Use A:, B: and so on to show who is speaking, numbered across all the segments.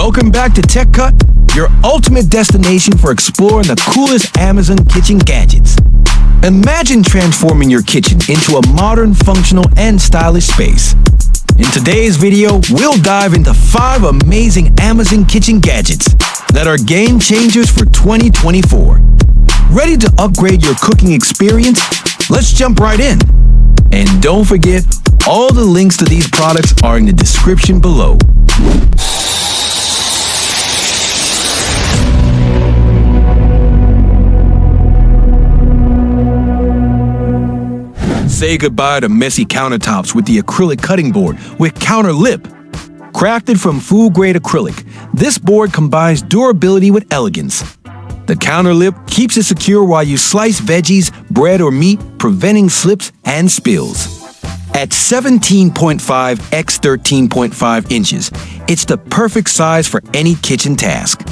A: Welcome back to TechKutt, your ultimate destination for exploring the coolest Amazon kitchen gadgets. Imagine transforming your kitchen into a modern, functional, and stylish space. In today's video, we'll dive into 5 amazing Amazon kitchen gadgets that are game changers for 2024. Ready to upgrade your cooking experience? Let's jump right in. And don't forget, all the links to these products are in the description below. Say goodbye to messy countertops with the acrylic cutting board with counter lip. Crafted from food-grade acrylic, this board combines durability with elegance. The counter lip keeps it secure while you slice veggies, bread, or meat, preventing slips and spills. At 17.5 x 13.5 inches, it's the perfect size for any kitchen task.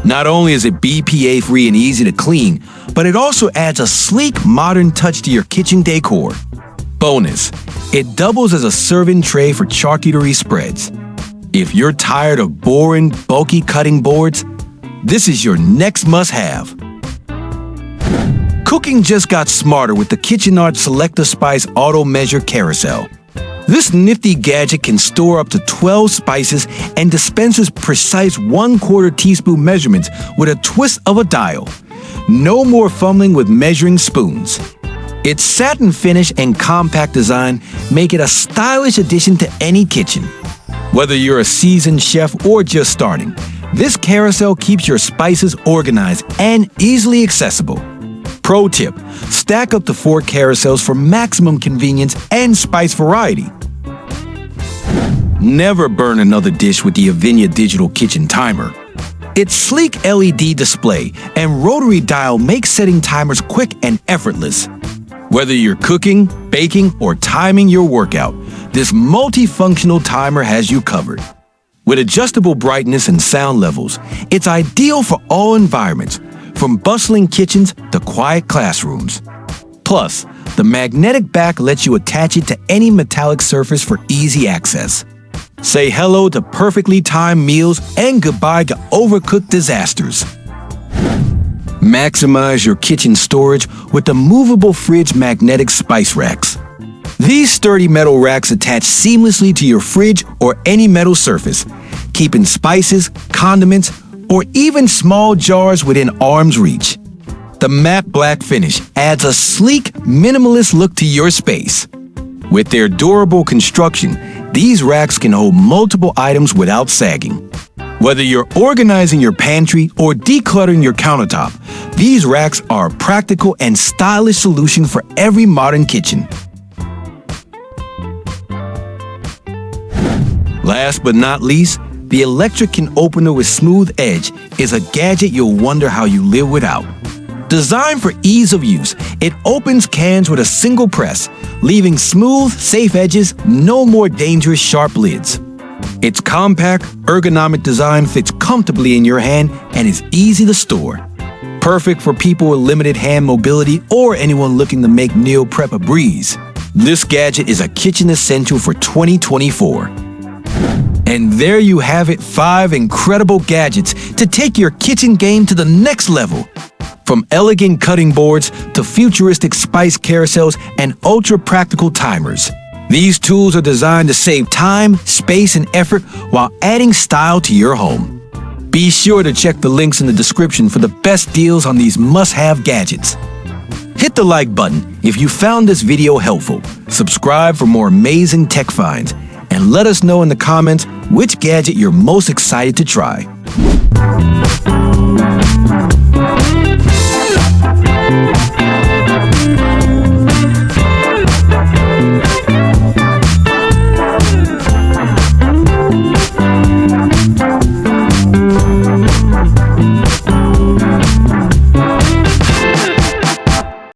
A: Not only is it BPA-free and easy to clean, but it also adds a sleek, modern touch to your kitchen decor. Bonus, it doubles as a serving tray for charcuterie spreads. If you're tired of boring, bulky cutting boards, this is your next must-have. Cooking just got smarter with the KitchenAid Selecta Spice Auto Measure Carousel. This nifty gadget can store up to 12 spices and dispenses precise 1/4 teaspoon measurements with a twist of a dial. No more fumbling with measuring spoons. Its satin finish and compact design make it a stylish addition to any kitchen. Whether you're a seasoned chef or just starting, this carousel keeps your spices organized and easily accessible. Pro tip, stack up to 4 carousels for maximum convenience and spice variety. Never burn another dish with the Avenia Digital Kitchen Timer. Its sleek LED display and rotary dial make setting timers quick and effortless. Whether you're cooking, baking, or timing your workout, this multifunctional timer has you covered. With adjustable brightness and sound levels, it's ideal for all environments, from bustling kitchens to quiet classrooms. Plus, the magnetic back lets you attach it to any metallic surface for easy access. Say hello to perfectly timed meals and goodbye to overcooked disasters. Maximize your kitchen storage with the movable fridge magnetic spice racks. These sturdy metal racks attach seamlessly to your fridge or any metal surface, keeping spices, condiments, or even small jars within arm's reach. The matte black finish adds a sleek, minimalist look to your space. With their durable construction, these racks can hold multiple items without sagging. Whether you're organizing your pantry or decluttering your countertop, these racks are a practical and stylish solution for every modern kitchen. Last but not least, the electric can opener with smooth edge is a gadget you'll wonder how you live without. Designed for ease of use, it opens cans with a single press, leaving smooth, safe edges, no more dangerous sharp lids. Its compact, ergonomic design fits comfortably in your hand and is easy to store. Perfect for people with limited hand mobility or anyone looking to make meal prep a breeze. This gadget is a kitchen essential for 2024. And there you have it, 5 incredible gadgets to take your kitchen game to the next level. From elegant cutting boards to futuristic spice carousels and ultra-practical timers. These tools are designed to save time, space, and effort while adding style to your home. Be sure to check the links in the description for the best deals on these must-have gadgets. Hit the like button if you found this video helpful. Subscribe for more amazing tech finds. And let us know in the comments which gadget you're most excited to try.